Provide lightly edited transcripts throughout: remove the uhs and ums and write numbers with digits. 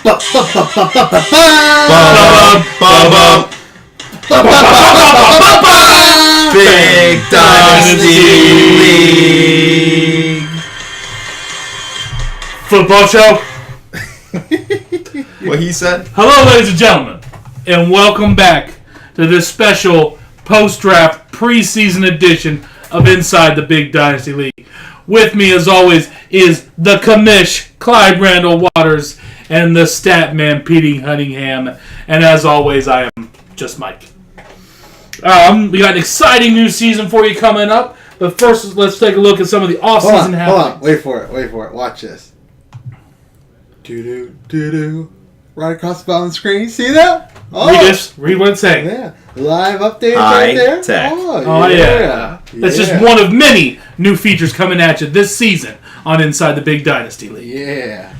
Big Dynasty League Football show. What he said? Hello, ladies and gentlemen, and welcome back to this special post-draft preseason edition of Inside the Big Dynasty League. With me, as always, is the commish, Clyde Randall Waters, and the stat man, Petey Huntingham. And as always, I am just Mike. We got an exciting new season for you coming up. But first, let's take a look at some of the off-season happenings. Hold on. Wait for it. Watch this. Doo-doo. Right across the bottom of the screen. See that? Oh. Read what it's saying. Yeah. Live updates right there. Tech. Oh, yeah. That's just one of many new features coming at you this season on Inside the Big Dynasty League. Yeah.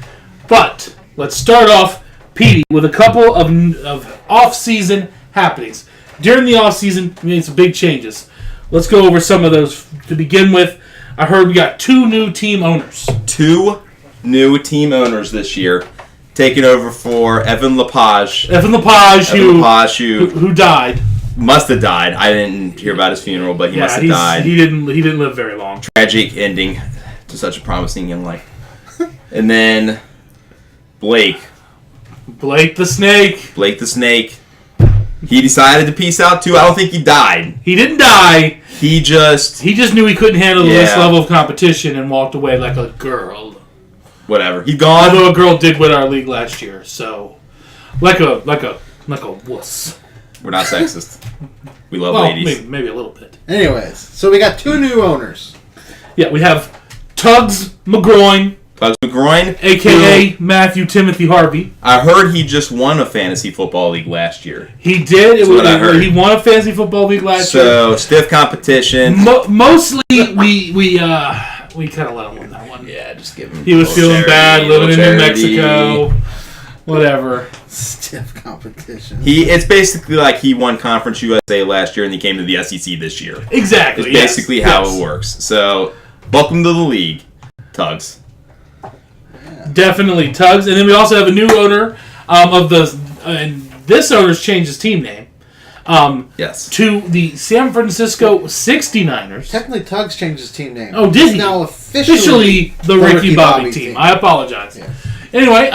But let's start off, Petey, with a couple of off-season happenings. During the off-season, we made some big changes. Let's go over some of those. To begin with, I heard we got 2 new team owners. 2 new team owners this year, taking over for Evan Lepage. Who died. Must have died. I didn't hear about his funeral, but he must have died. He didn't live very long. Tragic ending to such a promising young life. And then Blake the Snake. He decided to peace out too. I don't think he died. He didn't die. He just knew he couldn't handle this level of competition and walked away like a girl. Whatever. He's gone. Although a girl did win our league last year, so like a wuss. We're not sexist. We love ladies. Maybe a little bit. Anyways, so we got 2 new owners. Yeah, we have Tugs McGroin, a.k.a. Matthew Timothy Harvey. I heard he just won a fantasy football league last year. He did. I heard. He won a fantasy football league last year. So, stiff competition. Mostly, we kind of let him win that one. Yeah, just give him. He was feeling bad, living in New Mexico. Whatever. Stiff competition. It's basically like he won Conference USA last year and he came to the SEC this year. Exactly. It's basically how it works. So, welcome to the league, Tugs. Definitely Tugs. And then we also have a new owner and this owner's changed his team name. Yes. To the San Francisco 69ers. Technically, Tugs changed his team name. Oh, did he? He's now officially the Ricky Bobby team. I apologize. Yeah. Anyway,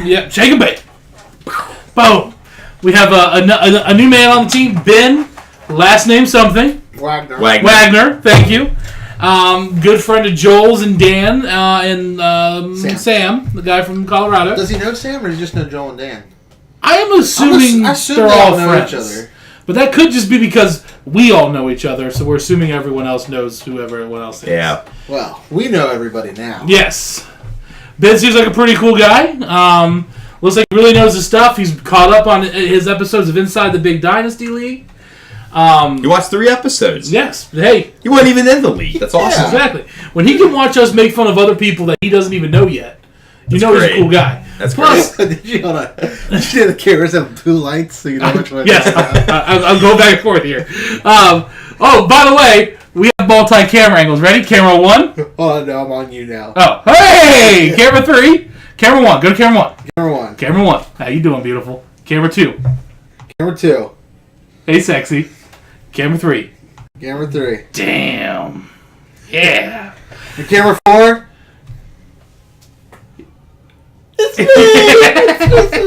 we have shake and bake. Boom. We have a new man on the team, Ben. Last name something. Wagner. Thank you. Good friend of Joel's and Dan and Sam, the guy from Colorado. Does he know Sam or does he just know Joel and Dan? I am assuming they're all friends. Each other. But that could just be because we all know each other, so we're assuming everyone else knows who everyone else is. Yeah. Well, we know everybody now. Yes. Ben seems like a pretty cool guy. Looks like he really knows his stuff. He's caught up on his episodes of Inside the Big Dynasty League. He watched 3 episodes. Yes. Hey. He wasn't even in the league. That's awesome. Yeah. Exactly. When he can watch us make fun of other people that he doesn't even know yet, he's a cool guy. That's Plus, did you see the cameras have 2 lights so you know which one? Yes. I'll go back and forth here. By the way, we have multi-camera angles. Ready? Camera 1. Oh, no, I'm on you now. Oh, hey! Camera 3. Camera 1. Go to camera 1. Camera 1. How you doing, beautiful? Camera 2. Camera 2. Hey, sexy. Camera 3. Camera 3. Damn. Yeah. And camera 4. It's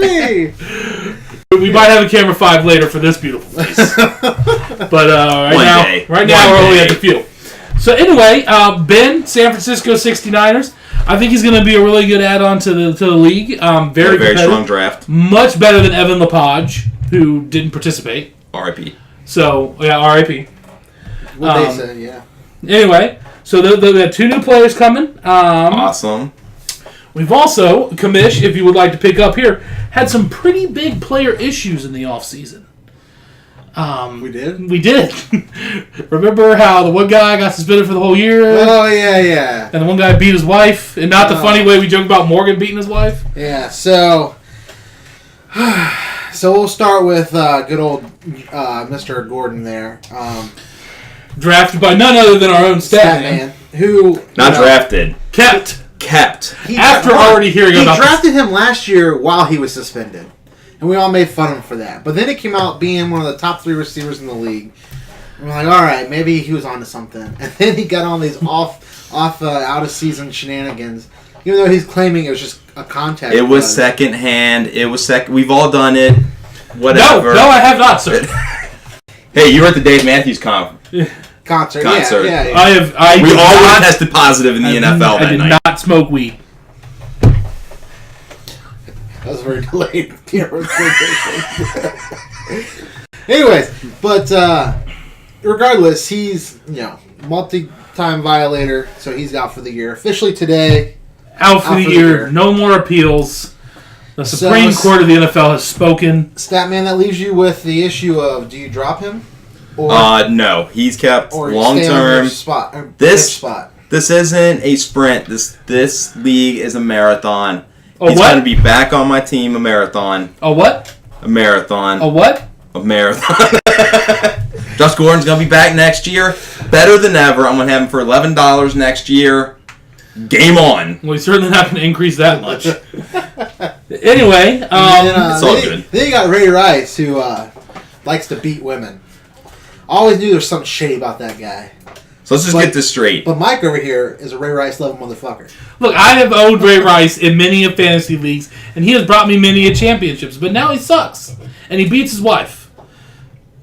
me. We might have a camera 5 later for this beautiful face. But right now we're only at the few. So anyway, Ben, San Francisco 69ers. I think he's going to be a really good add-on to the league. Very strong draft. Much better than Evan Lepage, who didn't participate. R.I.P. So, yeah, R.I.P. What they said, yeah. Anyway, so we have 2 new players coming. Awesome. We've also, Commish, if you would like to pick up here, had some pretty big player issues in the offseason. We did? We did. Remember how the one guy got suspended for the whole year? Oh, yeah. And the one guy beat his wife, and not the funny way we joke about Morgan beating his wife? Yeah, so we'll start with good old Mr. Gordon there. Drafted by none other than our own stat man. Who... Not drafted. Kept. kept. After already hearing about He drafted him last year while he was suspended. And we all made fun of him for that. But then it came out being one of the top 3 receivers in the league. And we're like, all right, maybe he was onto something. And then he got on these out-of-season shenanigans. Even though he's claiming it was just a contact. It was secondhand. We've all done it. Whatever. No, I have not, sir. Hey, you were at the Dave Matthews concert. Yeah. We all tested positive in the NFL that night. I did not smoke weed. That was very delayed. Anyways, but regardless, he's multi-time violator, so he's out for the year. Officially today. Out for the year. No more appeals. The Supreme Court of the NFL has spoken. Statman, that leaves you with the issue of, do you drop him? Or no, he's kept long term. This isn't a sprint. This league is a marathon. He's going to be back on my team. A marathon. A what? A marathon. A what? A marathon. Josh Gordon's going to be back next year, better than ever. I'm going to have him for $11 next year. Game on. Well, he's certainly not going to increase that much. Anyway, it's all good. Then you got Ray Rice, who likes to beat women. I always knew there was something shady about that guy. So let's just get this straight. But Mike over here is a Ray Rice level motherfucker. Look, I have owed Ray Rice in many of fantasy leagues, and he has brought me many championships. But now he sucks, and he beats his wife.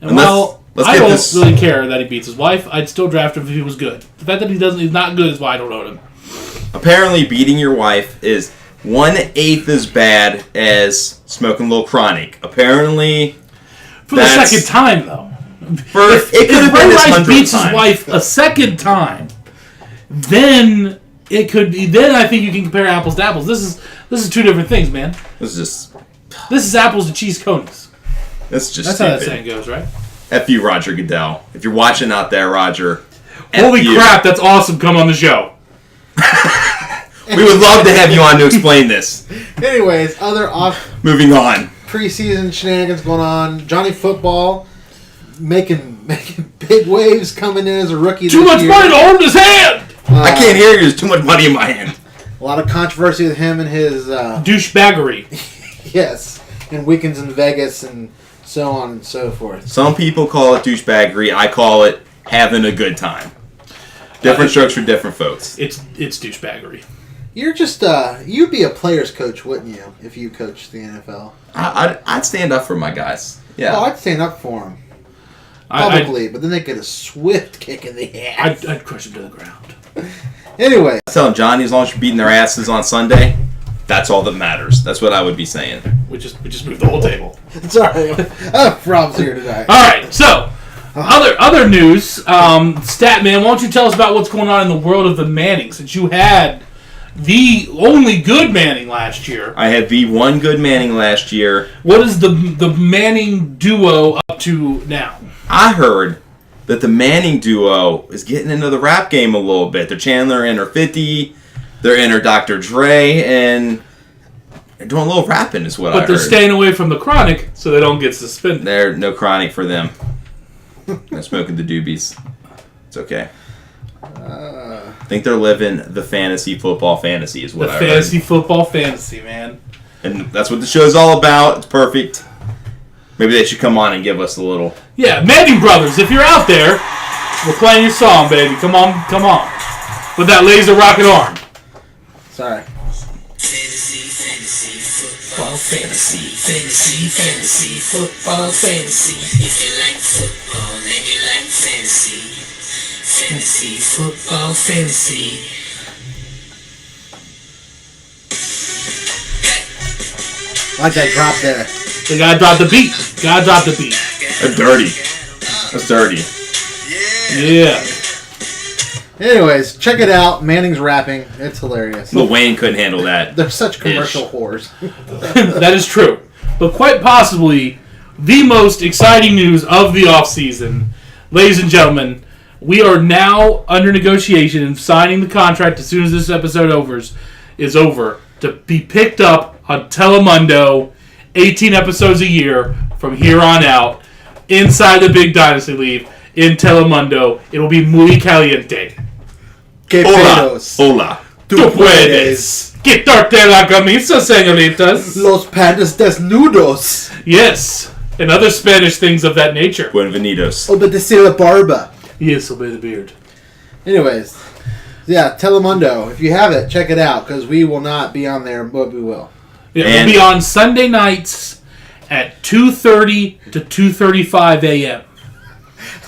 And while I don't really care that he beats his wife, I'd still draft him if he was good. The fact that he's not good is why I don't own him. Apparently, beating your wife is 1/8 as bad as smoking a little chronic. Apparently, for the second time, though. If Ray Rice beats his wife a second time, then it could be. Then I think you can compare apples to apples. This is 2 different things, man. This is apples to cheese conies. That's stupid. How that saying goes, right? F you, Roger Goodell. If you're watching out there, Roger. Holy crap! That's awesome. Come on the show. We would love to have you on to explain this. Anyways, moving on. Preseason shenanigans going on. Johnny Football making big waves coming in as a rookie. Too much money to hold in his hand. I can't hear you. There's too much money in my hand. A lot of controversy with him and his douchebaggery. Yes, and weekends in Vegas and so on and so forth. Some people call it douchebaggery. I call it having a good time. Different strokes for different folks. It's douchebaggery. You're just you'd be a player's coach, wouldn't you, if you coached the NFL? I'd stand up for my guys. Yeah. Oh, I'd stand up for them publicly, but then they get a swift kick in the ass. I'd crush them to the ground. Anyway, I tell them, Johnny, as long as you're beating their asses on Sunday, that's all that matters. That's what I would be saying. We just moved the whole table. Sorry, I have problems here tonight. All right, so. Other news, Statman, why don't you tell us about what's going on in the world of the Manning, since you had the only good Manning last year. I had the one good Manning last year. What is the Manning duo up to now? I heard that the Manning duo is getting into the rap game a little bit. They're channeling their inner 50, their inner Dr. Dre, and they're doing a little rapping is what I heard. But they're staying away from the chronic so they don't get suspended. There's no chronic for them. They're smoking the doobies. It's okay. I think they're living the fantasy football fantasy is what I heard. The fantasy football fantasy, man. And that's what the show's all about. It's perfect. Maybe they should come on and give us a little... Yeah, Manning Brothers, if you're out there, we're playing your song, baby. Come on. With that laser rocket arm. Sorry. Football fantasy, football fantasy. If you like football and you like fantasy, football fantasy. Like that drop there. They gotta drop the beat. That's dirty. That's dirty. Yeah. Anyways, check it out. Manning's rapping. It's hilarious. Lil Wayne couldn't handle that. They're such commercial whores. That is true. But quite possibly, the most exciting news of the offseason, ladies and gentlemen, we are now under negotiation and signing the contract as soon as this episode is over to be picked up on Telemundo, 18 episodes a year from here on out, inside the Big Dynasty League in Telemundo. It will be muy caliente. Hola. Tú puedes. Quitarte la camisa, señoritas. Los pandas desnudos. Yes. And other Spanish things of that nature. Buenvenidos. Obedecer la barba. Yes, obey the beard. Anyways, yeah, Telemundo. If you have it, check it out, because we will not be on there, but we will. Yeah, we'll be on Sunday nights at 2:30 to 2:35 a.m.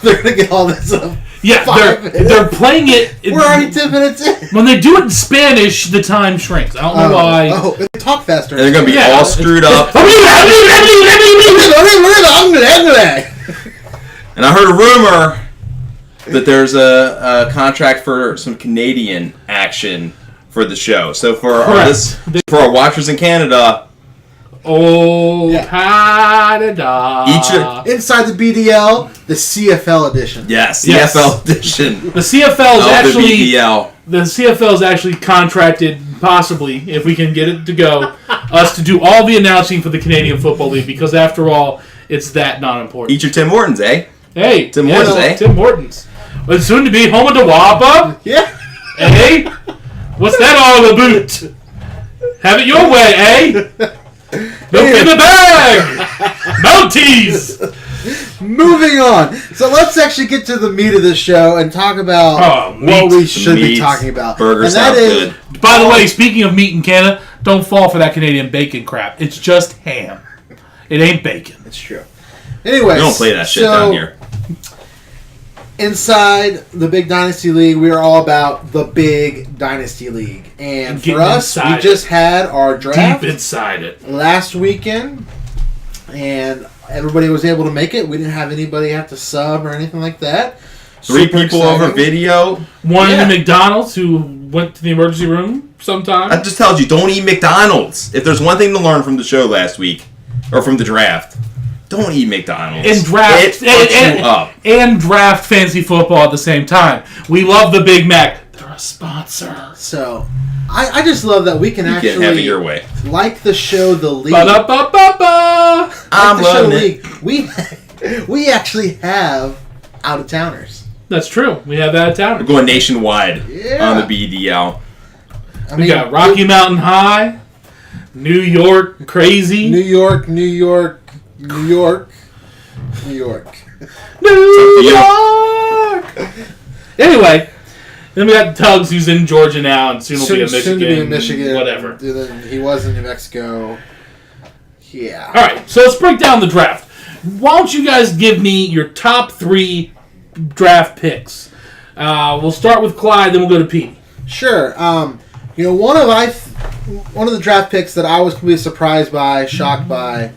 They're going to get all this up. Yeah, they're playing it. We're already 10 minutes in. When they do it in Spanish, the time shrinks. I don't know why. Oh, they talk faster. And they're going to be all screwed up. And I heard a rumor that there's a contract for some Canadian action for the show. So for our watchers in Canada, Canada. Inside the BDL, the CFL edition. Yes, CFL edition. The CFL is actually BDL. The CFL is actually contracted, possibly, if we can get it to go, us to do all the announcing for the Canadian Football League, because after all, it's that not important. Eat your Tim Hortons, eh? Hey, Tim Hortons, eh? Tim Hortons. But soon to be home of the Wappa. Yeah. Eh? What's that all about? Have it your way, eh? Milk in the bag! Mounties! Moving on. So let's actually get to the meat of the show and talk about what we should be talking about. Burgers sound good. By the way, speaking of meat in Canada, don't fall for that Canadian bacon crap. It's just ham. It ain't bacon. It's true. Anyways, we don't play that shit down here. Inside the Big Dynasty League, we are all about the Big Dynasty League. And for us, we just had our draft deep inside it last weekend, and everybody was able to make it. We didn't have anybody have to sub or anything like that. 3 people over video. One in the McDonald's who went to the emergency room sometime. That just tells you, don't eat McDonald's. If there's one thing to learn from the show last week, or from the draft, don't eat McDonald's. And draft and draft fantasy football at the same time. We love the Big Mac. They're a sponsor. So I just love that we can actually have it your way. Like the show The League. Ba-da-ba-ba-ba. I'm loving it. We actually have out of towners. That's true. We have out of towners. We're going nationwide on the BDL. We got Rocky Mountain High, New York Crazy, New York. Anyway, then we got Tugs, who's in Georgia now, and soon will be in Michigan. Soon to be in Michigan. Whatever. He was in New Mexico. Yeah. All right, so let's break down the draft. Why don't you guys give me your top 3 draft picks? We'll start with Clyde, then we'll go to Pete. Sure. One of the draft picks that I was completely surprised by, shocked by,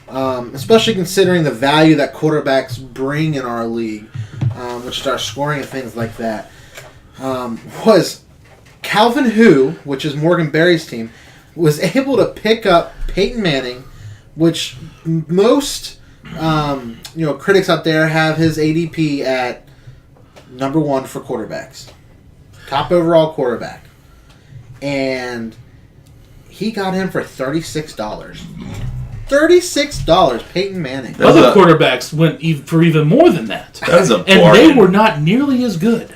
especially considering the value that quarterbacks bring in our league, which is our scoring and things like that, was Calvin Hu, which is Morgan Berry's team, was able to pick up Peyton Manning, which most critics out there have his ADP at number 1 for quarterbacks, top overall quarterback, and he got him for $36. $36, Peyton Manning. Other quarterbacks went for even more than that. That's a bargain. And they were not nearly as good.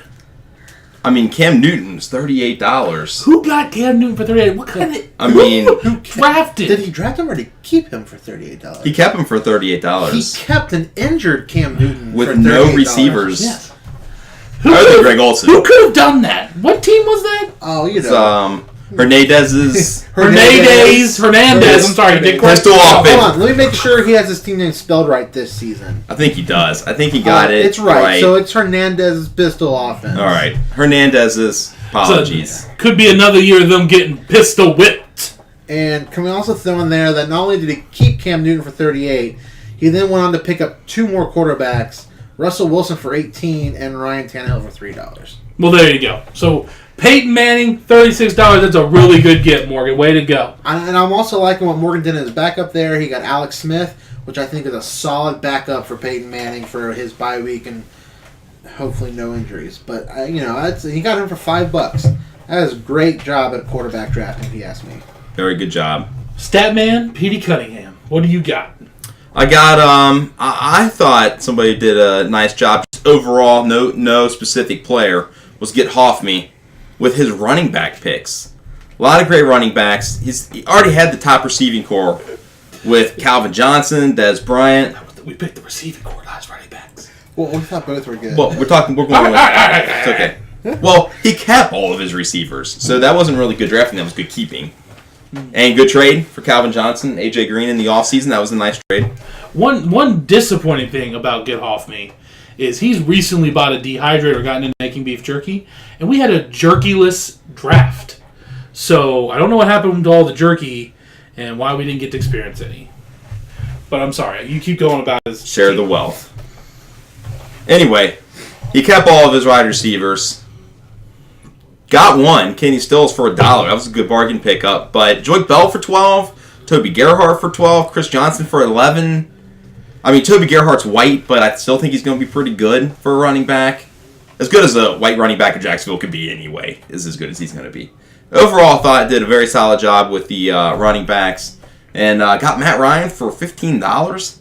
I mean, Cam Newton's $38. Who got Cam Newton for $38? What kind of... who drafted? Did he draft him or did he keep him for $38? He kept him for $38. He kept an injured Cam Newton with for no receivers. Yes. Other than Greg Olsen. Who could have done that? What team was that? Oh, Hernandez. Hernandez. I'm sorry. Pistol Hold on. Let me make sure he has his team name spelled right this season. I think he does. I think he got it. It's right. So it's Hernandez's pistol offense. All right. Hernandez's. Apologies. So, could be another year of them getting pistol whipped. And can we also throw in there that not only did he keep Cam Newton for 38, he then went on to pick up 2 more quarterbacks, Russell Wilson for $18 and Ryan Tannehill for $3. Well, there you go. So Peyton Manning, $36. That's a really good get, Morgan. Way to go. And I'm also liking what Morgan did in his backup there. He got Alex Smith, which I think is a solid backup for Peyton Manning for his bye week and hopefully no injuries. But, he got him for $5. That is a great job at quarterback drafting, if you ask me. Very good job. Statman, Petey Cunningham. What do you got? I got, I thought somebody did a nice job. Just overall, no specific player, was get Hoffme with his running back picks. A lot of great running backs. He already had the top receiving core with Calvin Johnson, Dez Bryant. We picked the receiving core, not his running backs. Well, we thought both were good. Well, we're going with... It's okay. Well, he kept all of his receivers, so that wasn't really good drafting. That was good keeping. And good trade for Calvin Johnson, A.J. Green in the offseason. That was a nice trade. One disappointing thing about Get Off Me is he's recently bought a dehydrator, gotten into making beef jerky, and we had a jerkyless draft. So I don't know what happened to all the jerky and why we didn't get to experience any. But I'm sorry. You keep going about his... Share the wealth. Anyway, he kept all of his wide receivers. Got one, Kenny Stills, for $1. That was a good bargain pickup. But Joyke Bell for $12, Toby Gerhart for $12, Chris Johnson for $11. I mean, Toby Gerhart's white, but I still think he's going to be pretty good for a running back. As good as a white running back in Jacksonville could be anyway, is as good as he's going to be. Overall, I thought it did a very solid job with the running backs. And got Matt Ryan for $15.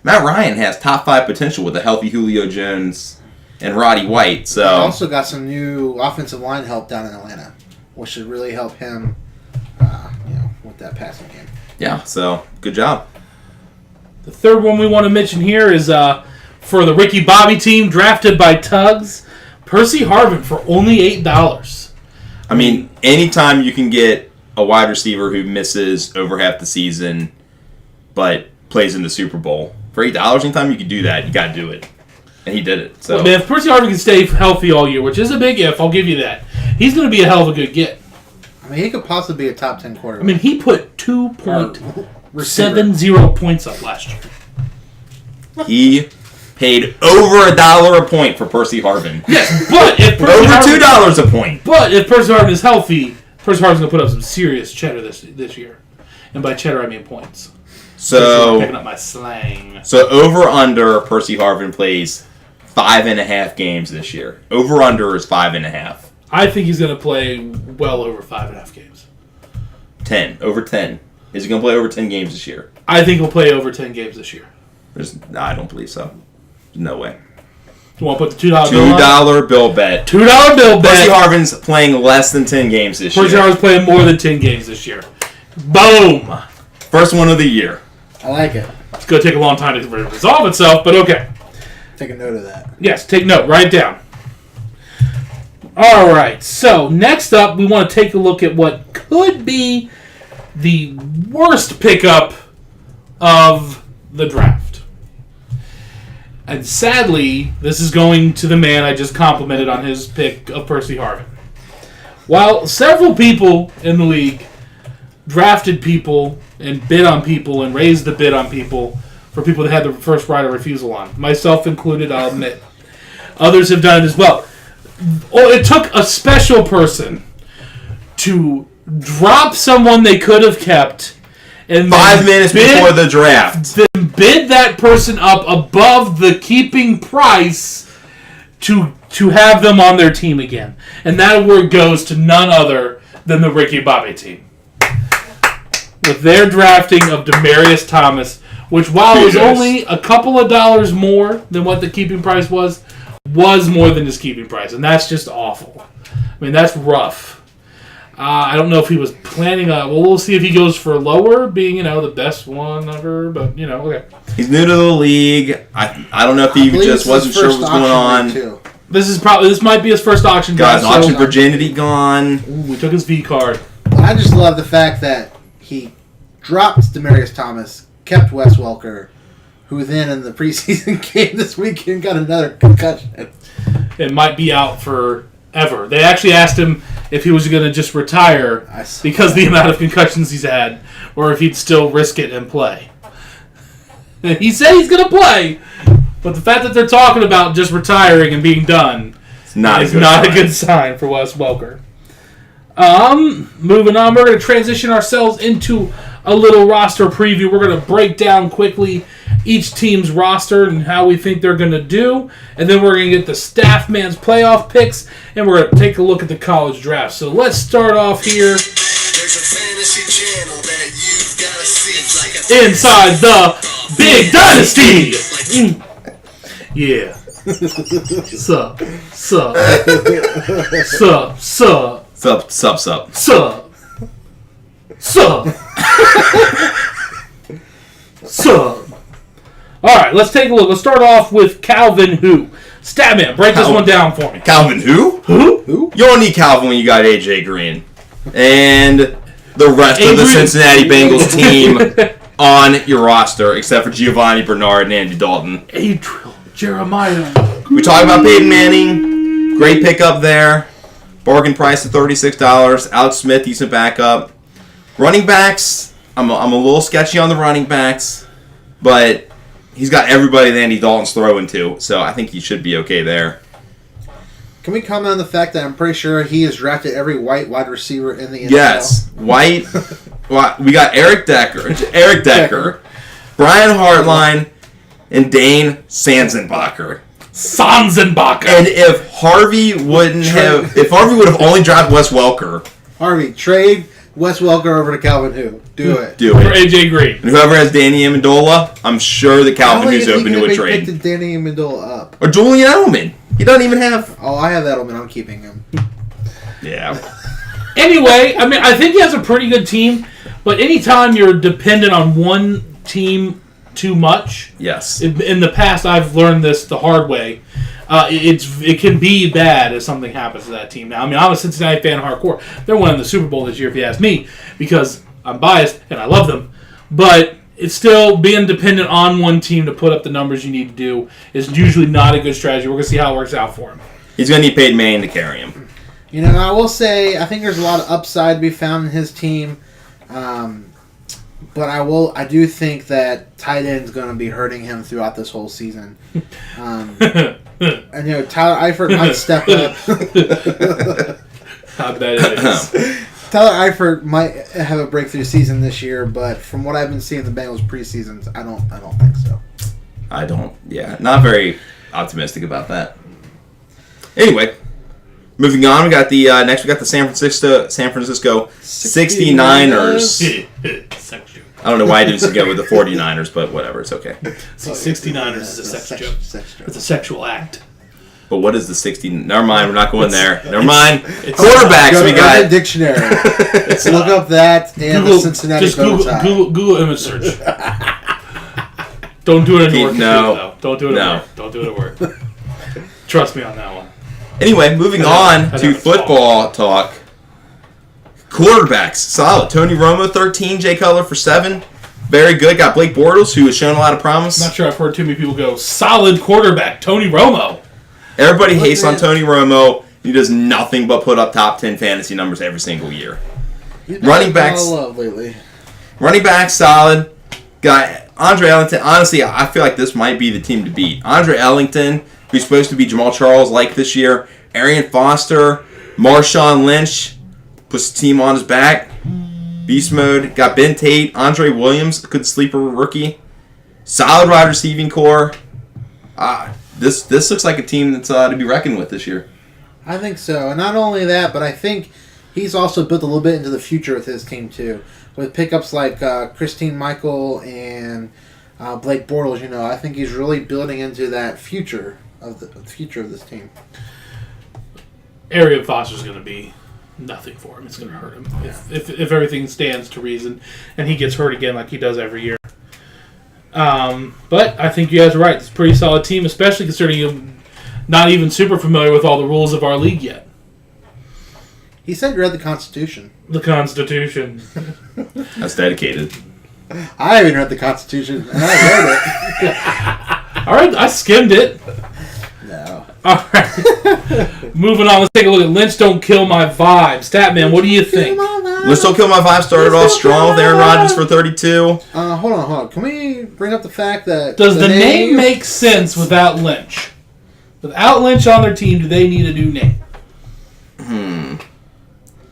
Matt Ryan has top 5 potential with a healthy Julio Jones and Roddy White. So he also got some new offensive line help down in Atlanta, which should really help him, with that passing game. Yeah, so good job. The third one we want to mention here is for the Ricky Bobby team, drafted by Tugs, Percy Harvin for only $8. I mean, anytime you can get a wide receiver who misses over half the season but plays in the Super Bowl, for $8, anytime you can do that, you got to do it. And he did it. So, well, man, if Percy Harvin can stay healthy all year, which is a big if, I'll give you that. He's going to be a hell of a good get. I mean, he could possibly be a top 10 quarterback. I mean, he put 2.70 points up last year. He paid over $1 a point for Percy Harvin. Yes, but if Percy over Harvin, $2 a point. But if Percy Harvin is healthy, Percy Harvin's going to put up some serious cheddar this year. And by cheddar, I mean points. So picking up my slang. So over under Percy Harvin plays 5.5 games this year. Over under is 5.5. I think he's going to play well over 5.5 games. 10. Over 10. Is he going to play over 10 games this year? I think he'll play over 10 games this year. I don't believe so. No way. You want to put the $2 $2 bill bet. $2 bill bet. Percy Harvin's playing less than 10 games this year. Percy Harvin's playing more than 10 games this year. Boom! First one of the year. I like it. It's going to take a long time to resolve itself, but okay. Take a note of that. Yes, take note. Write it down. All right. So next up, we want to take a look at what could be the worst pickup of the draft. And sadly, this is going to the man I just complimented on his pick of Percy Harvin. While several people in the league drafted people and bid on people and raised the bid on people for people that had the first right of refusal on, myself included, I'll admit. Others have done it as well. It took a special person to drop someone they could have kept and 5 minutes before the draft. Then bid that person up above the keeping price to have them on their team again. And that award goes to none other than the Ricky Bobby team. With their drafting of Demaryius Thomas, which while it was only a couple of dollars more than what the keeping price was more than his keeping price. And that's just awful. I mean, that's rough. I don't know if he was planning on... Well, we'll see if he goes for lower, being, the best one ever. But, okay. He's new to the league. I don't know if he just wasn't sure what was going on. This might be his first auction. Got his auction virginity gone. Ooh, we took his V card. I just love the fact that he dropped Demaryius Thomas, kept Wes Welker, who then in the preseason game this weekend got another concussion. It might be out forever. They actually asked him if he was going to just retire because of the amount of concussions he's had, or if he'd still risk it and play. He said he's going to play, but the fact that they're talking about just retiring and being done is not a good sign for Wes Welker. Moving on, we're going to transition ourselves into a little roster preview. We're going to break down quickly each team's roster and how we think they're going to do. And then we're going to get the staff man's playoff picks, and we're going to take a look at the college draft. So let's start off here. There's a fantasy channel that you've got to see. Inside the Big Dynasty! Yeah. Sup. Sup. All right, let's take a look. Let's start off with Calvin Who. Statman, break this one down for me. Calvin who? Who? You don't need Calvin when you got AJ Green. And the rest of the Cincinnati Bengals team on your roster, except for Giovanni Bernard and Andy Dalton. Adriel Jeremiah. We talk about Peyton Manning. Great pickup there. Bargain price of $36. Alex Smith, decent backup. Running backs, I'm a little sketchy on the running backs, but he's got everybody that Andy Dalton's throwing to, so I think he should be okay there. Can we comment on the fact that I'm pretty sure he has drafted every white wide receiver in the NFL? Yes, white. We got Eric Decker, Brian Hartline, and Dane Sanzenbacher. And if Harvey would have only dropped Wes Welker. Harvey, trade Wes Welker over to Calvin Who. Do it. For AJ Green. And whoever has Danny Amendola, I'm sure that Calvin Who's open to a trade. Picked Danny Amendola up. Or Julian Edelman. He doesn't even have... Oh, I have Edelman. I'm keeping him. Yeah. Anyway, I mean, I think he has a pretty good team, but anytime you're dependent on one team too much... Yes. In the past, I've learned this the hard way. It can be bad if something happens to that team. Now, I mean, I'm a Cincinnati fan hardcore. They're winning the Super Bowl this year, if you ask me, because I'm biased and I love them. But it's still being dependent on one team to put up the numbers you need to do is usually not a good strategy. We're going to see how it works out for him. He's going to need Peyton Manning to carry him. You know, I will say I think there's a lot of upside to be found in his team. But I do think that tight end is going to be hurting him throughout this whole season. And Tyler Eifert might step up. I bet it is. Tyler Eifert might have a breakthrough season this year, but from what I've been seeing in the Bengals preseasons, I don't think so. I don't. Yeah, not very optimistic about that. Anyway, moving on, we got the San Francisco 69ers. I don't know why I didn't go with the 49ers, but whatever, it's okay. See, 69ers is a sex joke. It's a sexual act. But what is the 60? Never mind, we're not going there. Never mind. Quarterbacks, we got the dictionary. Look up that and the Cincinnati Google image search. Don't do it at work. No. Don't do it at work. Don't do it at work. Trust me on that one. Anyway, moving on to football talk. Quarterbacks, solid. Tony Romo, 13. Jay Cutler for 7. Very good. Got Blake Bortles, who has shown a lot of promise. I'm not sure I've heard too many people go, solid quarterback, Tony Romo. Everybody hates on Tony Romo. He does nothing but put up top 10 fantasy numbers every single year. Running backs, solid. Got Andre Ellington. Honestly, I feel like this might be the team to beat. Andre Ellington, who's supposed to be Jamal Charles like this year. Arian Foster, Marshawn Lynch puts the team on his back. Beast mode. Got Ben Tate, Andre Williams, good sleeper rookie. Solid wide receiving core. This looks like a team that's to be reckoned with this year. I think so. And not only that, but I think he's also built a little bit into the future with his team, too. With pickups like Christine Michael and Blake Bortles, I think he's really building into that future of this team. Arian Foster's going to be nothing for him. It's going to hurt him. Yeah. If everything stands to reason and he gets hurt again like he does every year. But I think you guys are right. It's a pretty solid team, especially considering you're not even super familiar with all the rules of our league yet. He said you read the Constitution. The Constitution. That's dedicated. I haven't read the Constitution, and I read it. All right, I skimmed it. No. All right. Moving on, let's take a look at Lynch Don't Kill My Vibe. Statman, what do you think? Lynch Don't Kill My Vibe started off strong with Aaron Rodgers for 32. Hold on. Can we bring up the fact that... Does the name make sense without Lynch? Without Lynch on their team, do they need a new name?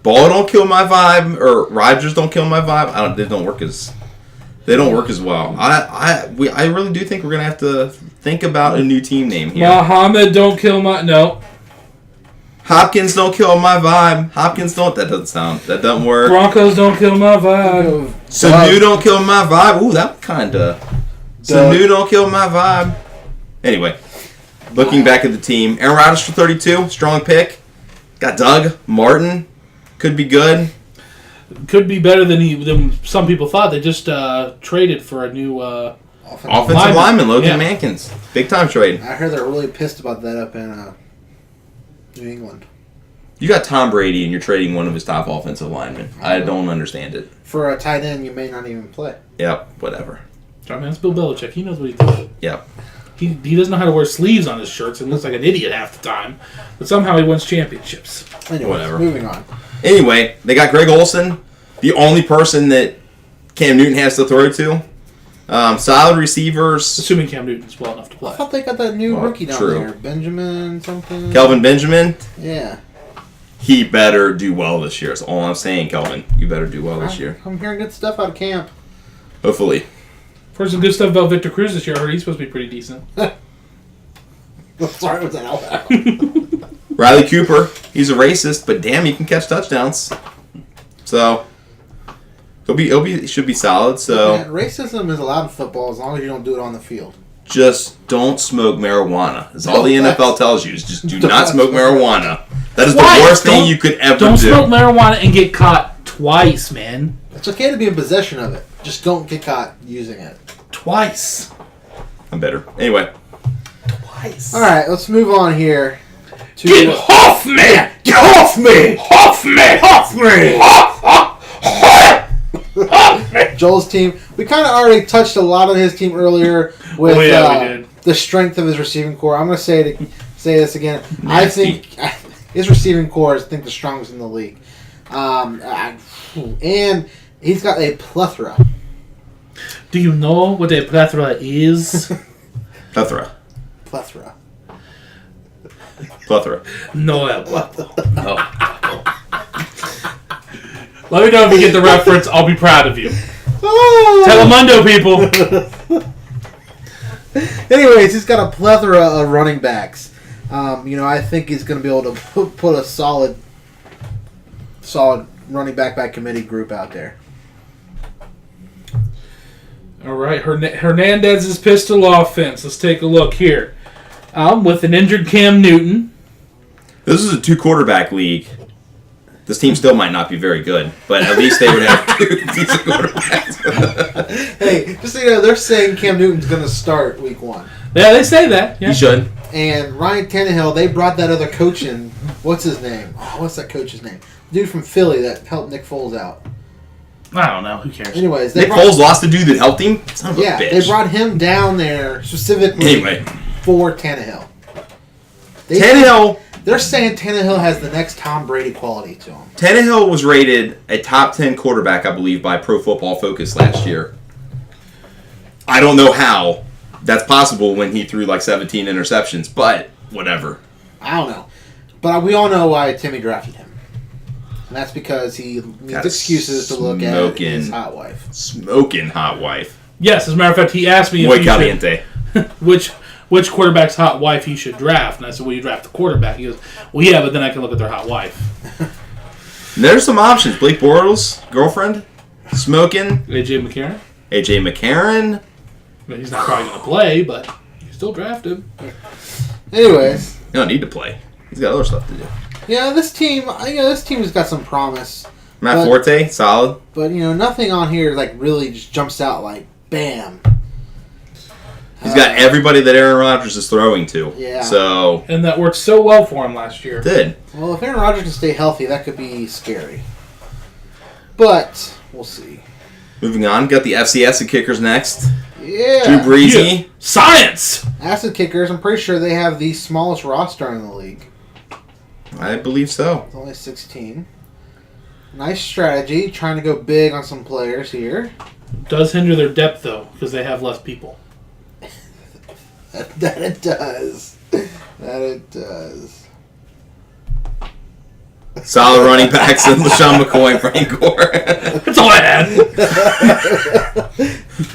Ball Don't Kill My Vibe or Rodgers Don't Kill My Vibe. They don't work as well. I really do think we're gonna have to think about a new team name here. Muhammad Don't Kill My Hopkins Don't Kill My Vibe. That doesn't work. Broncos Don't Kill My Vibe. Sanu Don't Kill My Vibe. Ooh, that kinda. Sanu Don't Kill My Vibe. Anyway, looking back at the team, Aaron Rodgers for 32, strong pick. Got Doug Martin. could be good. Could be better than some people thought. They just traded for a new offensive lineman, Logan Mankins. Big time trade. I heard they're really pissed about that up in New England. You got Tom Brady and you're trading one of his top offensive linemen. I don't understand it. For a tight end, you may not even play. Yep, whatever. John, man, it's Bill Belichick. He knows what he's doing. Yep. He doesn't know how to wear sleeves on his shirts and looks like an idiot half the time. But somehow he wins championships. Anyways, whatever. Moving on. Anyway, they got Greg Olsen, the only person that Cam Newton has to throw to. Solid receivers. Assuming Cam Newton's well enough to play. I thought they got that new rookie down there. Benjamin something. Kelvin Benjamin. Yeah. He better do well this year. That's all I'm saying, Kelvin. You better do well this year. I'm hearing good stuff out of camp. Hopefully. Heard some good stuff about Victor Cruz this year. I heard he's supposed to be pretty decent. Sorry, was that out loud? Riley Cooper. He's a racist, but damn, he can catch touchdowns. So he should be solid. So Man, racism is allowed in football as long as you don't do it on the field. Just don't smoke marijuana. That's all the NFL tells you. Is just do not smoke marijuana. That is the worst thing you could ever do. Don't smoke marijuana and get caught twice, man. It's okay to be in possession of it. Just don't get caught using it. Twice. I'm better. Anyway. Twice. All right, let's move on here. Get off me! Get off me! Off me! Off me! Off me! Joel's team. We kind of already touched a lot on his team earlier with we did. The strength of his receiving core. I'm going to say this again. Nasty. I think his receiving core is, I think, the strongest in the league. And he's got a plethora. Do you know what a plethora is? Plethora. No. Let me know if you get the reference. I'll be proud of you. Telemundo, people. Anyways, he's got a plethora of running backs. I think he's going to be able to put a solid running back by committee group out there. All right, Hernandez's pistol offense. Let's take a look here. With an injured Cam Newton. This is a 2-quarterback league. This team still might not be very good, but at least they would have 2 decent quarterbacks. Hey, just so you know, they're saying Cam Newton's going to start week 1. Yeah, they say that. Yeah. He should. And Ryan Tannehill, they brought that other coach in. What's his name? What's that coach's name? Dude from Philly that helped Nick Foles out. I don't know. Who cares? Anyways, Nick Foles lost the dude that helped him? Son of a bitch. They brought him down there specifically for Tannehill. They're saying Tannehill has the next Tom Brady quality to him. Tannehill was rated a top 10 quarterback, I believe, by Pro Football Focus last year. I don't know how that's possible when he threw like 17 interceptions, but whatever. I don't know. But we all know why Timmy drafted him. And that's because he needs excuses to look at his hot wife. Smoking hot wife. Yes, as a matter of fact, he asked me Muy caliente. which quarterback's hot wife he should draft. And I said, well, you draft the quarterback. He goes, well, yeah, but then I can look at their hot wife. There's some options. Blake Bortles, girlfriend, smoking. A.J. McCarron. A.J. McCarron. I mean, he's not probably going to play, but you can still draft him. Anyways. You don't need to play. He's got other stuff to do. Yeah, this team has got some promise. Matt Forte, solid. But, nothing on here really just jumps out like, bam. He's got everybody that Aaron Rodgers is throwing to. Yeah. So. And that worked so well for him last year. Did. Well, if Aaron Rodgers can stay healthy, that could be scary. But, we'll see. Moving on, got the FCS and kickers next. Yeah. Drew Breesy. Yeah. Science! Acid kickers, I'm pretty sure they have the smallest roster in the league. I believe so. It's only 16. Nice strategy, trying to go big on some players here. Does hinder their depth, though, because they have less people. That it does. That it does. Solid running backs and LaShawn McCoy and Frank Gore. That's all I had.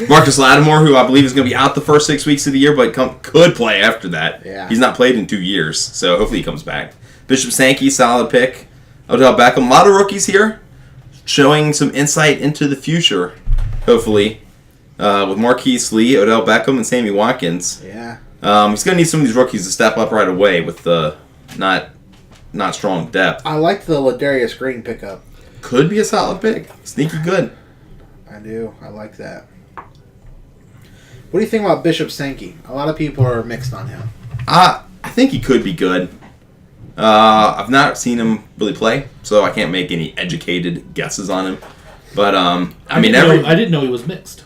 Marcus Lattimore, who I believe is going to be out the first 6 weeks of the year, but could play after that. Yeah. He's not played in 2 years, so hopefully he comes back. Bishop Sankey, solid pick. Odell Beckham, a lot of rookies here, showing some insight into the future, hopefully. With Marquise Lee, Odell Beckham, and Sammy Watkins. Yeah. He's going to need some of these rookies to step up right away with not not strong depth. I like the Ladarius Green pickup. Could be a solid pick. Sneaky good. I do. I like that. What do you think about Bishop Sankey? A lot of people are mixed on him. I think he could be good. I've not seen him really play, so I can't make any educated guesses on him. But I didn't know he was mixed.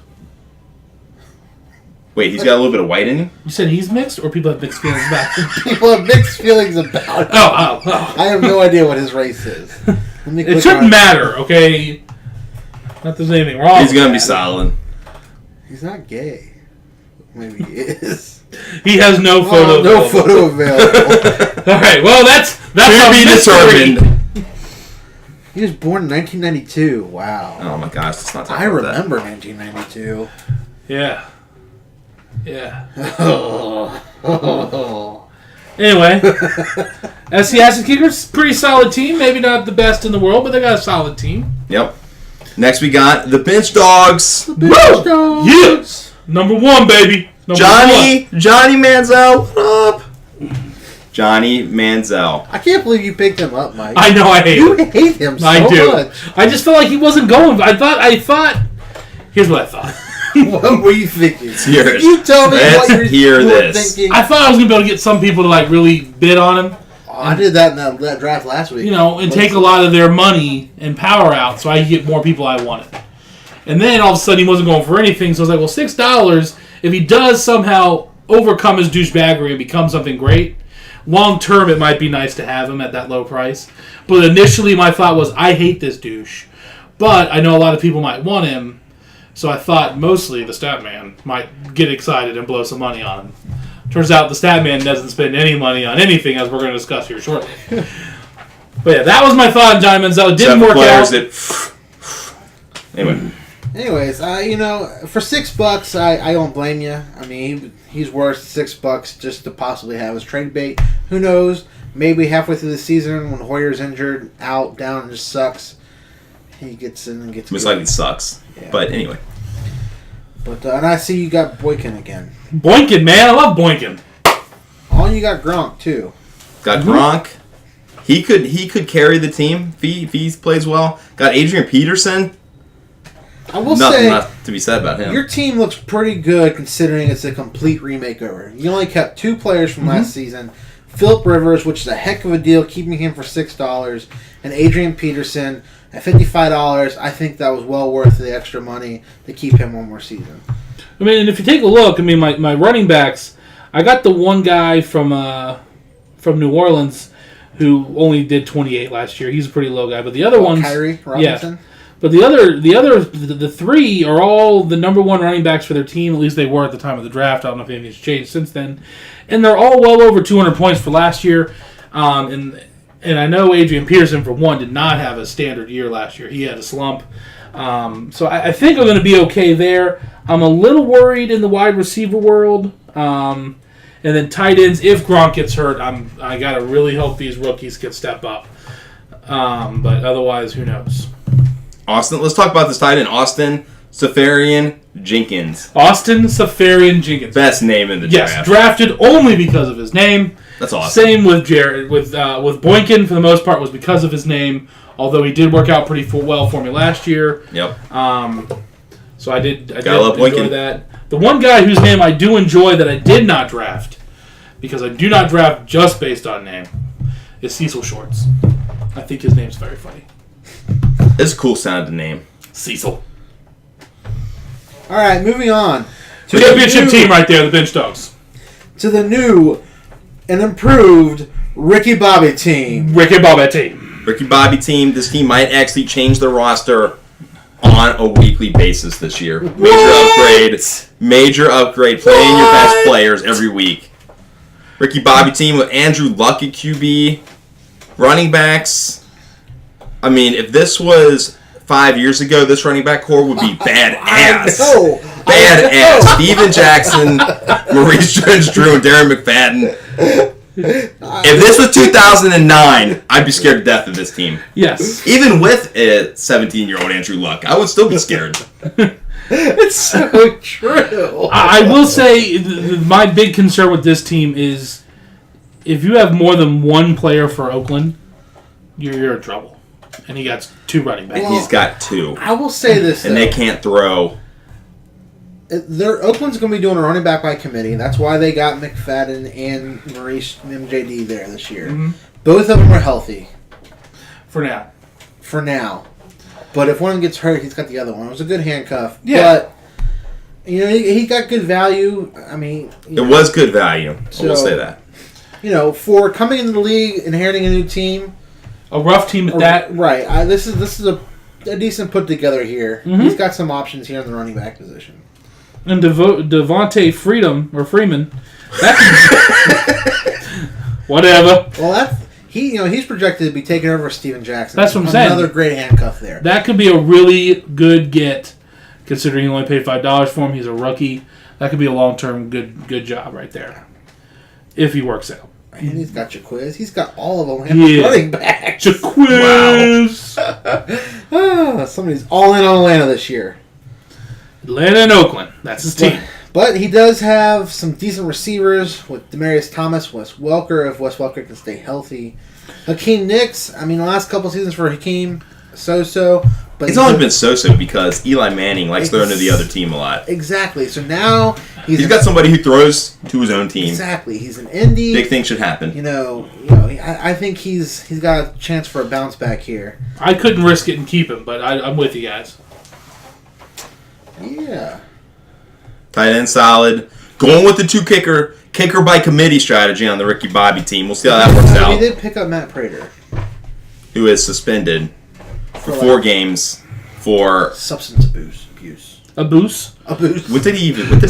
Wait, he's got a little bit of white in him? You said he's mixed, or people have mixed feelings about him? People have mixed feelings about him. Oh. I have no idea what his race is. It shouldn't matter, okay? Not that there's anything wrong. He's gonna be solid. He's not gay. Maybe he is. He has no photo. No photo available. All right. Well, that's to be determined. He was born in 1992. Wow. Oh my gosh, let's not talk I about remember 1992. Yeah. Anyway, SC Acid Kickers, pretty solid team. Maybe not the best in the world, but they got a solid team. Yep. Next we got the Bench Dogs. Bench Dogs. Yes. Number 1, baby. Johnny Manziel. What up? Johnny Manziel. I can't believe you picked him up, Mike. I know I hate him. You hate him so much. I just felt like he wasn't going. I thought. Here's what I thought. What were you thinking? You tell me what you were thinking. I thought I was going to be able to get some people to really bid on him. I did that in that draft last week. And take a lot of their money and power out so I could get more people I wanted. And then all of a sudden he wasn't going for anything, so I was like, well, $6, if he does somehow overcome his douchebaggery and become something great, long term it might be nice to have him at that low price. But initially my thought was, I hate this douche. But I know a lot of people might want him, so I thought mostly the stat man might get excited and blow some money on him. Turns out the stat man doesn't spend any money on anything, as we're going to discuss here shortly. But yeah, that was my thought on Johnny Manziel. It didn't work out. Anyways, for $6, I don't blame you. I mean, he's worth $6 just to possibly have his trade bait. Who knows? Maybe halfway through the season, when Hoyer's injured, out, down, and just sucks, he gets in and gets. Most likely sucks. Yeah. But anyway. But and I see you got Boykin again. Boykin, man, I love Boykin. Oh, and you got Gronk too. Got Gronk. He could carry the team if he plays well. Got Adrian Peterson. I will say, not to be said about him. Your team looks pretty good considering it's a complete remakeover. You only kept 2 players from last season. Phillip Rivers, which is a heck of a deal, keeping him for $6, and Adrian Peterson at $55. I think that was well worth the extra money to keep him one more season. I mean, and if you take a look, I mean, my running backs, I got the one guy from New Orleans who only did 28 last year. He's a pretty low guy, but the other ones, Kyrie Robinson. Yeah. But the 3 are all the number 1 running backs for their team. At least they were at the time of the draft. I don't know if anything's changed since then. And they're all well over 200 points for last year. And I know Adrian Peterson, for one, did not have a standard year last year. He had a slump. So I think I'm going to be okay there. I'm a little worried in the wide receiver world. And then tight ends, if Gronk gets hurt, I got to really hope these rookies can step up. But otherwise, who knows? Austin, let's talk about this tight end. Austin Seferian Jenkins. Austin Seferian Jenkins. Best name in the draft. Yes, drafted only because of his name. That's awesome. Same with Jared. With Boykin, for the most part, was because of his name. Although he did work out pretty well for me last year. Yep. So I did enjoy Boykin. That. The one guy whose name I do enjoy that I did not draft, because I do not draft just based on name, is Cecil Shorts. I think his name's very funny. It's a cool sounding name. Cecil. All right, moving on. Championship team right there, the Bench Dogs. To the new and improved Ricky Bobby team. Ricky Bobby team. This team might actually change the roster on a weekly basis this year. Major upgrade. Playing your best players every week. Ricky Bobby team with Andrew Luck at QB. Running backs. I mean, if this was 5 years ago, this running back core would be badass. Badass. Steven Jackson, Maurice Jones-Drew, and Darren McFadden. If this was 2009, I'd be scared to death of this team. Yes. Even with a 17-year-old Andrew Luck, I would still be scared. It's so true. I will say my big concern with this team is if you have more than one player for Oakland, you're in trouble. And he got 2 running backs. And he's got 2. I will say this, and they can't throw. Oakland's going to be doing a running back by committee. That's why they got McFadden and Maurice MJD there this year. Mm-hmm. Both of them are healthy. For now. But if one of them gets hurt, he's got the other one. It was a good handcuff. Yeah. But, he got good value. I mean... It was good value. I will say that. For coming into the league, inheriting a new team... A rough team at that. Right. This is a decent put together here. Mm-hmm. He's got some options here in the running back position. And Devontae Freeman. Whatever. Well, he's projected to be taking over Steven Jackson. That's what I'm saying. Another great handcuff there. That could be a really good get, considering you only paid $5 for him. He's a rookie. That could be a long-term good job right there, if he works out. And he's got Jaquiz. He's got all of them running backs. Jaquiz! Wow. Somebody's all in on Atlanta this year. Atlanta and Oakland. That's his team. But he does have some decent receivers with Demaryius Thomas, Wes Welker, if Wes Welker can stay healthy. Hakeem Nicks, the last couple seasons for Hakeem, so-so. But it's only been so-so because Eli Manning likes throwing to the other team a lot. Exactly. So now he's got somebody who throws to his own team. Exactly. He's an indie. Big things should happen. I think he's got a chance for a bounce back here. I couldn't risk it and keep him, but I'm with you guys. Yeah. Tight end solid. Going with the 2 kicker by committee strategy on the Ricky Bobby team. We'll see how that works out. He did pick up Matt Prater, who is suspended for 4 games for substance abuse. Abuse? What did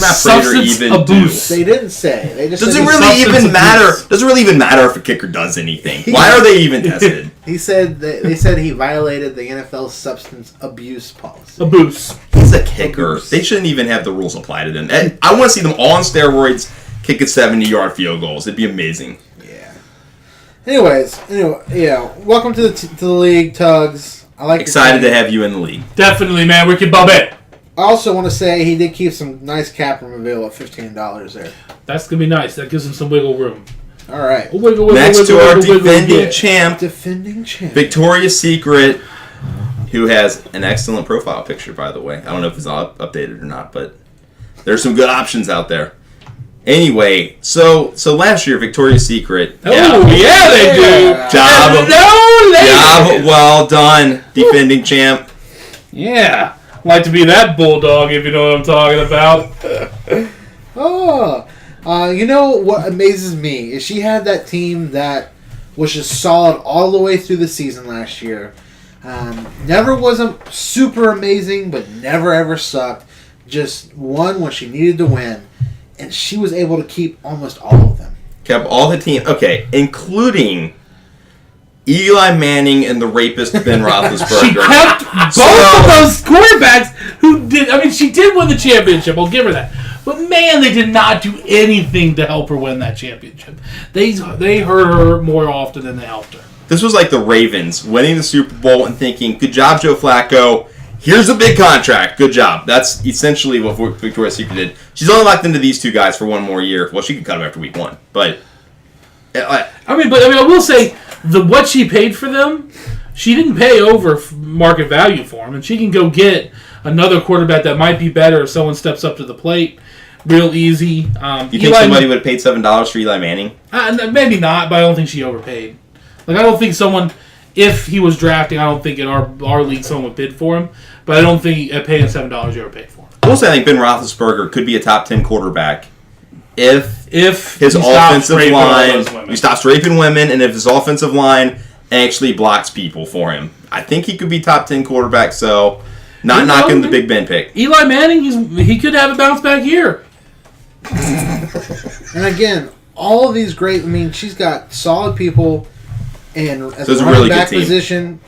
Matt Prater even abuse. do? They didn't say. They just does it really even matter? Does it really even matter if a kicker does anything? Why are they even tested? He said they said he violated the NFL's substance abuse policy. Abuse. He's a kicker. They shouldn't even have the rules apply to them. And I want to see them all on steroids kicking 70-yard field goals. It'd be amazing. Yeah. Anyways, welcome to the league, Tugs. Excited to have you in the league. Definitely, man. Ricky Bobby. I also want to say he did keep some nice cap room available at $15 there. That's going to be nice. That gives him some wiggle room. All right. Next to our defending champ, Victoria's Secret, who has an excellent profile picture, by the way. I don't know if it's all updated or not, but there's some good options out there. Anyway, so last year, Victoria's Secret. Oh, yeah, they do. Job well done, defending champ. Yeah. Like to be that bulldog, if you know what I'm talking about. You know what amazes me is she had that team that was just solid all the way through the season last year. Never wasn't super amazing, but never ever sucked. Just won when she needed to win, and she was able to keep almost all of them. Kept all the team, including Eli Manning and the rapist Ben Roethlisberger. She kept both of those quarterbacks who did. She did win the championship. I'll give her that. But man, they did not do anything to help her win that championship. They hurt her more often than they helped her. This was like the Ravens winning the Super Bowl and thinking, "Good job, Joe Flacco. Here's a big contract. Good job." That's essentially what Victoria's Secret did. She's only locked into these 2 guys for 1 more year. Well, she could cut them after week 1, but I will say what she paid for them, she didn't pay over market value for them, and she can go get another quarterback that might be better if someone steps up to the plate real easy. You think somebody would have paid $7 for Eli Manning? Maybe not, but I don't think she overpaid. I don't think someone, if he was drafting, I don't think in our league someone would bid for him, but I don't think paying $7 you overpaid for him. Also, I think Ben Roethlisberger could be a top 10 quarterback if his he offensive line, he stops raping women, and if his offensive line actually blocks people for him. I think he could be top 10 quarterback, so not knocking the Big Ben pick. Eli Manning, he could have a bounce back year. And again, all of these great, she's got solid people in as a running really back position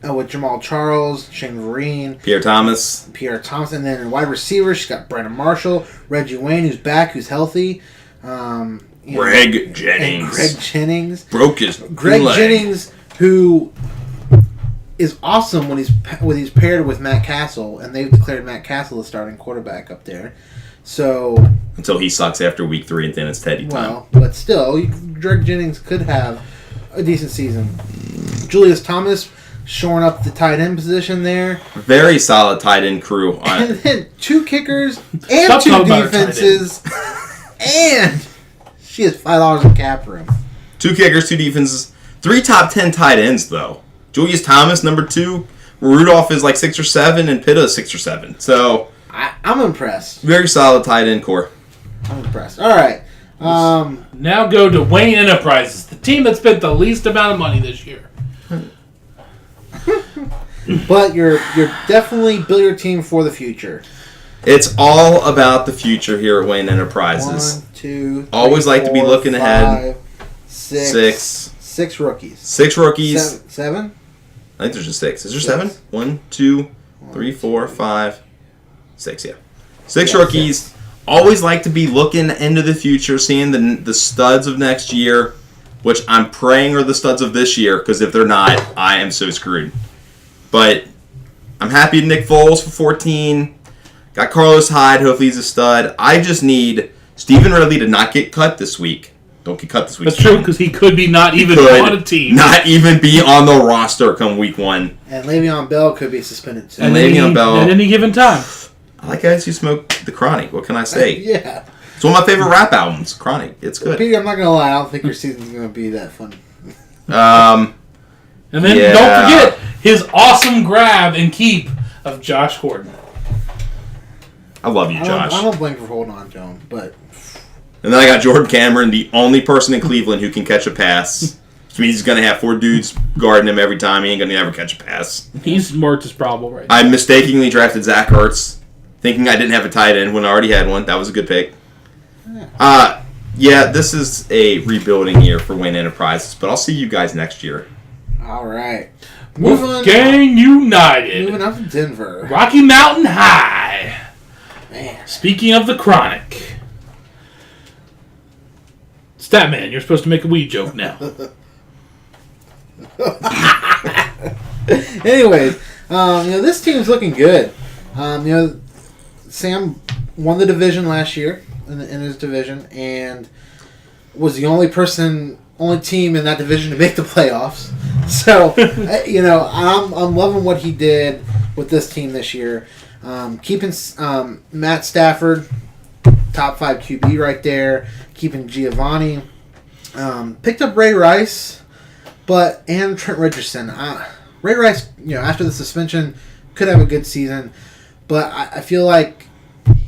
with Jamal Charles, Shane Vereen, Pierre Thomas, and then in wide receiver, she's got Brandon Marshall, Reggie Wayne, who's back, who's healthy. Greg Jennings. Broke his Greg leg. Jennings, who is awesome when he's paired with Matt Castle, and they've declared Matt Castle the starting quarterback up there. So until he sucks after week 3, and then it's Teddy time. Well, but still, Greg Jennings could have a decent season. Julius Thomas shoring up the tight end position there. Very solid tight end crew. And then 2 kickers and 2 defenses. And she has $5 in cap room. 2 kickers, 2 defenses. 3 top 10 tight ends, though. Julius Thomas, number 2. Rudolph is like 6 or 7, and Pitta is 6 or 7. So I'm impressed. Very solid tight end core. I'm impressed. All right. Now go to Wayne Enterprises, the team that spent the least amount of money this year. But you're definitely build your team for the future. It's all about the future here at Wayne Enterprises. 1, 2, 3, always like 4, to be looking 5, ahead. 6 rookies. 6 rookies. 7? I think there's just 6. Is there 7? 1, 2, 3, 4, 5, 6. Yeah, 6 rookies. 6. Always like to be looking into the future, seeing the studs of next year, which I'm praying are the studs of this year, because if they're not, I am so screwed. But I'm happy Nick Foles for 14. Got Carlos Hyde. Hopefully he's a stud. I just need Stephen Ridley to not get cut this week. Don't get cut this week. That's true, because he could be not even on a team. Not even be on the roster come week 1. And Le'Veon Bell could be suspended too. And Le'Veon Bell. At any given time. I like guys who smoke the Chronic. What can I say? Yeah. It's one of my favorite rap albums, Chronic. It's good. Peter, I'm not going to lie. I don't think your season's going to be that fun. And then don't forget his awesome grab and keep of Josh Gordon. I love you, Josh. I don't blame for holding on to him, but... And then I got Jordan Cameron, the only person in Cleveland who can catch a pass. Which means he's going to have 4 dudes guarding him every time. He ain't going to ever catch a pass. He's marked as probable right now. I mistakenly drafted Zach Ertz, thinking I didn't have a tight end when I already had one. That was a good pick. Yeah, this is a rebuilding year for Wayne Enterprises, but I'll see you guys next year. All right. Wolfgang United. Moving up to Denver. Rocky Mountain High. Man. Speaking of the Chronic. Statman, you're supposed to make a weed joke now. Anyways, this team's looking good. Sam won the division last year in his division, and was the only team in that division to make the playoffs. So, I'm loving what he did with this team this year. Keeping Matt Stafford, top 5 QB right there. Keeping Giovanni. Picked up Ray Rice, and Trent Richardson. Ray Rice, after the suspension, could have a good season, but I feel like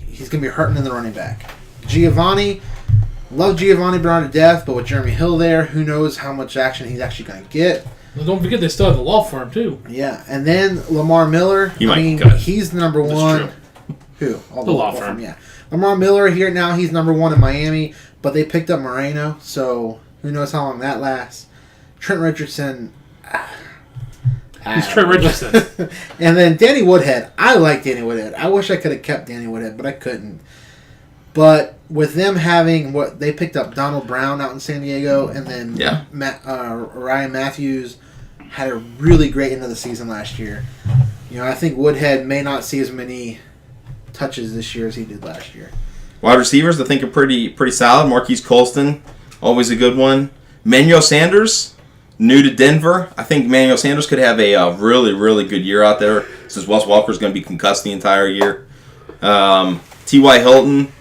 he's going to be hurting in the running back. Giovanni, love Giovanni Bernard to death, but with Jeremy Hill there, who knows how much action he's actually going to get. Well, don't forget they still have the law firm, too. Yeah, and then Lamar Miller. He's the number 1. Who? The law firm. Yeah. Lamar Miller here now, he's number 1 in Miami, but they picked up Moreno, so who knows how long that lasts. Trent Richardson. He's Trent Richardson. And then Danny Woodhead. I like Danny Woodhead. I wish I could have kept Danny Woodhead, but I couldn't. But with them having they picked up Donald Brown out in San Diego, and then Ryan Matthews had a really great end of the season last year. I think Woodhead may not see as many touches this year as he did last year. Wide receivers, I think, are pretty solid. Marquise Colston, always a good one. Manuel Sanders, new to Denver. I think Manuel Sanders could have a really, really good year out there, since Wes Welker's going to be concussed the entire year. T.Y. Hilton,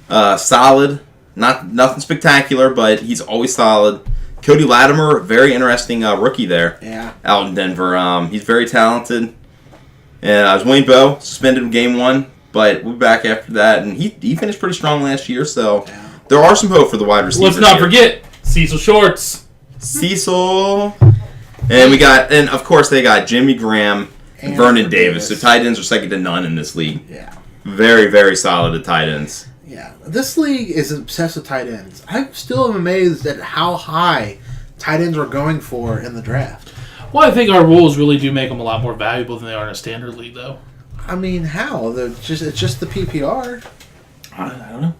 solid. Nothing spectacular, but he's always solid. Cody Latimer, very interesting rookie there. Yeah. Out in Denver. He's very talented. And Wayne Bowe, suspended in game 1, but we'll be back after that. And he finished pretty strong last year, so there are some hope for the wide receivers. Let's not forget Cecil Shorts. Cecil. And of course they got Jimmy Graham and Vernon Davis. So tight ends are second to none in this league. Yeah. Very, very solid at tight ends. Yeah. This league is obsessed with tight ends. I still am amazed at how high tight ends are going for in the draft. Well, I think our rules really do make them a lot more valuable than they are in a standard league, though. I mean, how? It's just the PPR. I don't know.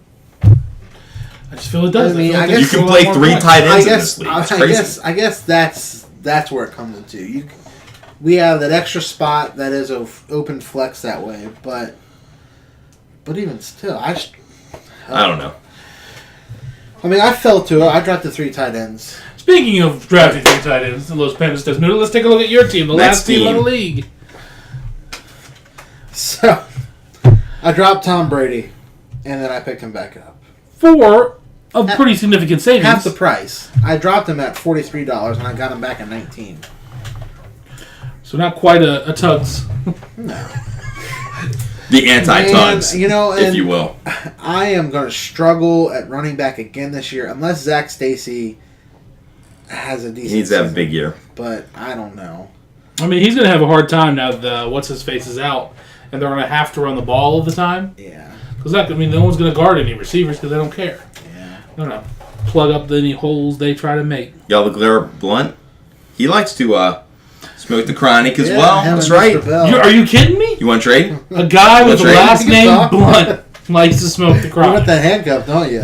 I just feel it does. I guess you can play 3 tight ends in this league. It's crazy. I guess that's where it comes into. We have that extra spot that is open flex that way, but even still, I don't know. I mean, I fell to it. I drafted 3 tight ends. Speaking of drafting 3 tight ends, Los Pandas does Noodle, let's take a look at your team, the last team in the league. So, I dropped Tom Brady, and then I picked him back up. For a pretty significant savings. Half the price. I dropped him at $43, and I got him back at $19. So not quite a Tugs. No. The anti-Tugs, if you will. I am going to struggle at running back again this year, unless Zach Stacy has a decent He needs to have a big year. But I don't know. I mean, he's going to have a hard time now that what's-his-face is out, and they're going to have to run the ball all the time. Yeah. Because no one's going to guard any receivers because they don't care. Yeah. They're going to plug up any holes they try to make. Y'all, LeGlaire Blunt, he likes to smoke the chronic as well. That's right. Are you kidding me? You want to trade? A guy with the last name Blunt likes to smoke the chronic. You want the handcuff, don't you?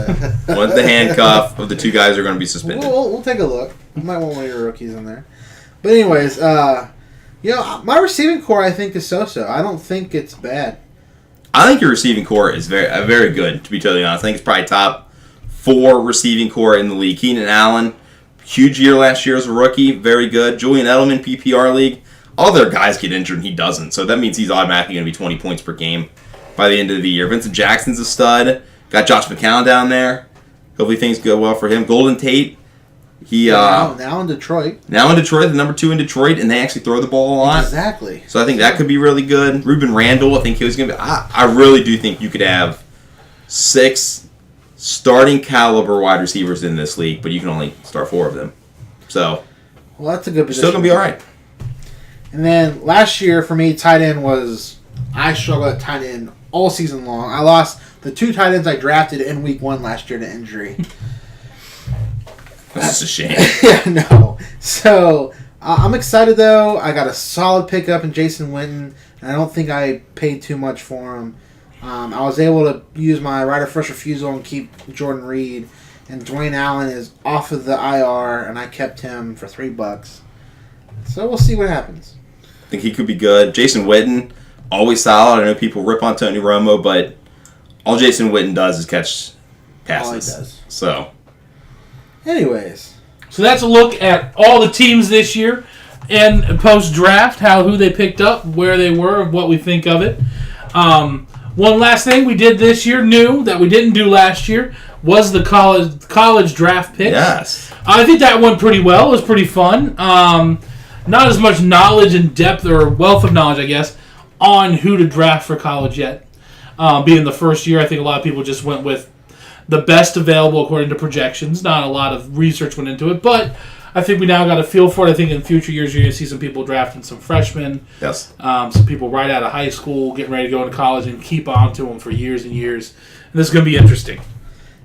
Want the handcuff of the 2 guys who are going to be suspended. We'll take a look. You might want one of your rookies in there. But anyways, my receiving core I think is so-so. I don't think it's bad. I think your receiving core is very good, to be totally honest. I think it's probably top 4 receiving core in the league. Keenan Allen, huge year last year as a rookie, very good. Julian Edelman, PPR league. All their guys get injured and he doesn't, so that means he's automatically going to be 20 points per game by the end of the year. Vincent Jackson's a stud. Got Josh McCown down there. Hopefully things go well for him. Golden Tate. Now in Detroit. Now in Detroit, the number 2 in Detroit, and they actually throw the ball a lot. Exactly. So I think that could be really good. Ruben Randall, I think he was going to be... I really do think you could have 6 starting caliber wide receivers in this league, but you can only start 4 of them. So, well, that's a good position. Still going to be all right. And then last year for me, tight end was... I struggled at tight end all season long. I lost the 2 tight ends I drafted in week 1 last year to injury. That's a shame. Yeah, no. So, I'm excited, though. I got a solid pickup in Jason Witten, and I don't think I paid too much for him. I was able to use my right of first refusal and keep Jordan Reed, and Dwayne Allen is off of the IR, and I kept him for $3. So, we'll see what happens. I think he could be good. Jason Witten, always solid. I know people rip on Tony Romo, but all Jason Witten does is catch passes. All he does. So... Anyways. So that's a look at all the teams this year and post-draft, who they picked up, where they were, what we think of it. One last thing we did this year, new, that we didn't do last year, was the college draft picks. Yes. I think that went pretty well. It was pretty fun. Not as much knowledge and depth or wealth of knowledge, I guess, on who to draft for college yet. Being the first year, I think a lot of people just went with the best available according to projections. Not a lot of research went into it, but I think we now got a feel for it. I think in future years you're going to see some people drafting some freshmen. Yes. Some people right out of high school getting ready to go into college and keep on to them for years and years. And this is going to be interesting.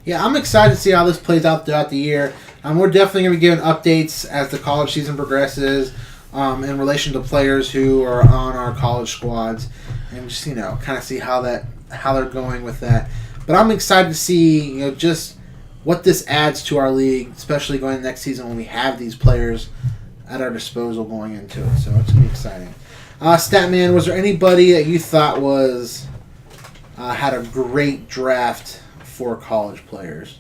Yeah, I'm excited to see how this plays out throughout the year. We're definitely going to be giving updates as the college season progresses in relation to players who are on our college squads, and just kind of see how they're going with that. But I'm excited to see just what this adds to our league, especially going next season when we have these players at our disposal going into it. So it's going to be exciting. Statman, was there anybody that you thought was had a great draft for college players?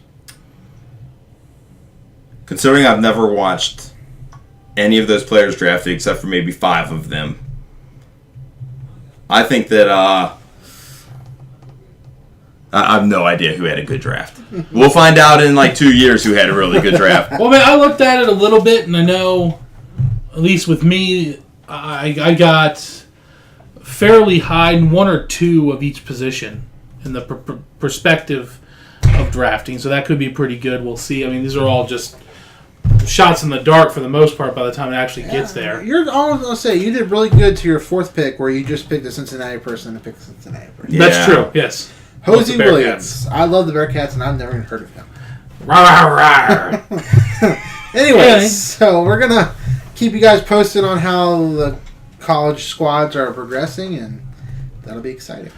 Considering I've never watched any of those players drafted except for maybe 5 of them, I think that I have no idea who had a good draft. We'll find out in 2 years who had a really good draft. Well, man, I looked at it a little bit, and I know, at least with me, I got fairly high in 1 or 2 of each position in the perspective of drafting, so that could be pretty good. We'll see. I mean, these are all just shots in the dark for the most part by the time it actually gets there. You're almost going to say you did really good to your 4th pick where you just picked a Cincinnati person and picked a Cincinnati person. Yeah. That's true, yes. Hosey Williams. I love the Bearcats, and I've never even heard of him. Anyways, so we're going to keep you guys posted on how the college squads are progressing, and that'll be exciting.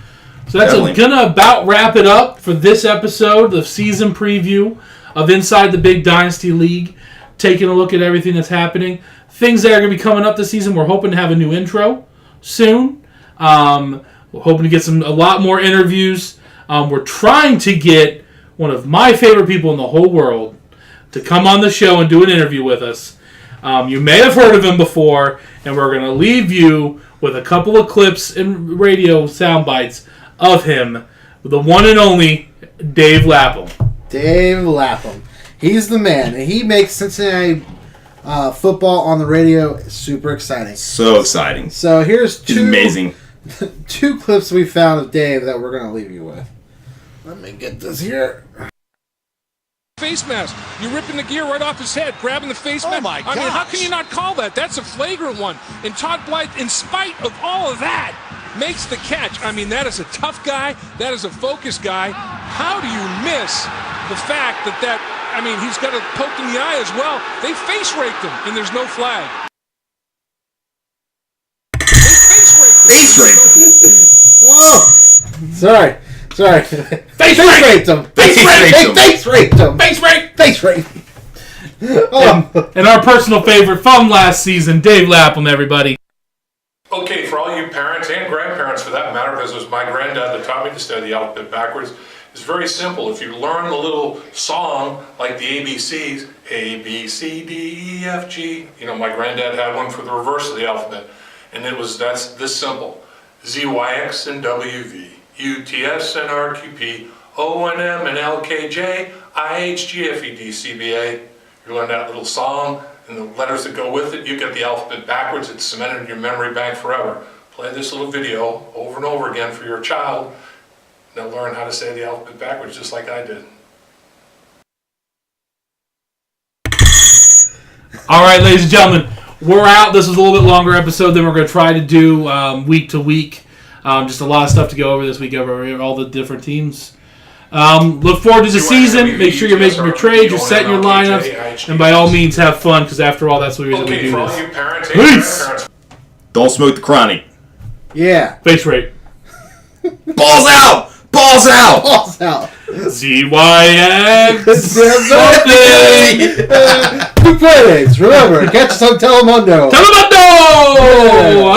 So that's going to about wrap it up for this episode, the season preview of Inside the Big Dynasty League, taking a look at everything that's happening. Things that are going to be coming up this season. We're hoping to have a new intro soon. We're hoping to get a lot more interviews. We're trying to get one of my favorite people in the whole world, to come on the show and do an interview with us. You may have heard of him before, and we're going to leave you with a couple of clips and radio sound bites of him, the one and only Dave Lapham. Dave Lapham. He's the man. And he makes Cincinnati football on the radio super exciting. So exciting. So here's amazing. 2 clips we found of Dave that we're going to leave you with. Let me get this here. Face mask. You're ripping the gear right off his head, grabbing the face mask. Oh my gosh. I mean, how can you not call that? That's a flagrant one. And Todd Blythe, in spite of all of that, makes the catch. I mean, that is a tough guy. That is a focused guy. How do you miss the fact that I mean, he's got a poke in the eye as well. They face raked him, and there's no flag. They face raked him. Face raped him. Oh! Sorry. Face raped him. Face raped him. Face raped. Oh. And our personal favorite from last season, Dave Lapham, everybody. Okay, for all you parents and grandparents for that matter, because it was my granddad that taught me to study the alphabet backwards, it's very simple. If you learn the little song like the ABCs, A, B, C, D, E, F, G, you know, my granddad had one for the reverse of the alphabet, and that's this simple. Z, Y, X, and W, V, U, T, S, and R, Q, P, O, N, M, and L, K, J, I, H, G, F, E, D, C, B, A. You learn that little song and the letters that go with it, you get the alphabet backwards. It's cemented in your memory bank forever. Play this little video over and over again for your child. They'll learn how to say the alphabet backwards just like I did. All right, ladies and gentlemen, we're out. This was a little bit longer episode than we're going to try to do week to week. Just a lot of stuff to go over this week, over all the different teams. Look forward to the season. Make sure you're making your trades, you're setting your lineups, and by all means have fun, because after all, that's the reason we do for all this. you parents and Peace! grandparents. Don't smoke the chronic. Yeah. Face rate. Balls out! Balls out! Balls out. ZYX something! 2 plays. Remember, catch us on Telemundo. Telemundo!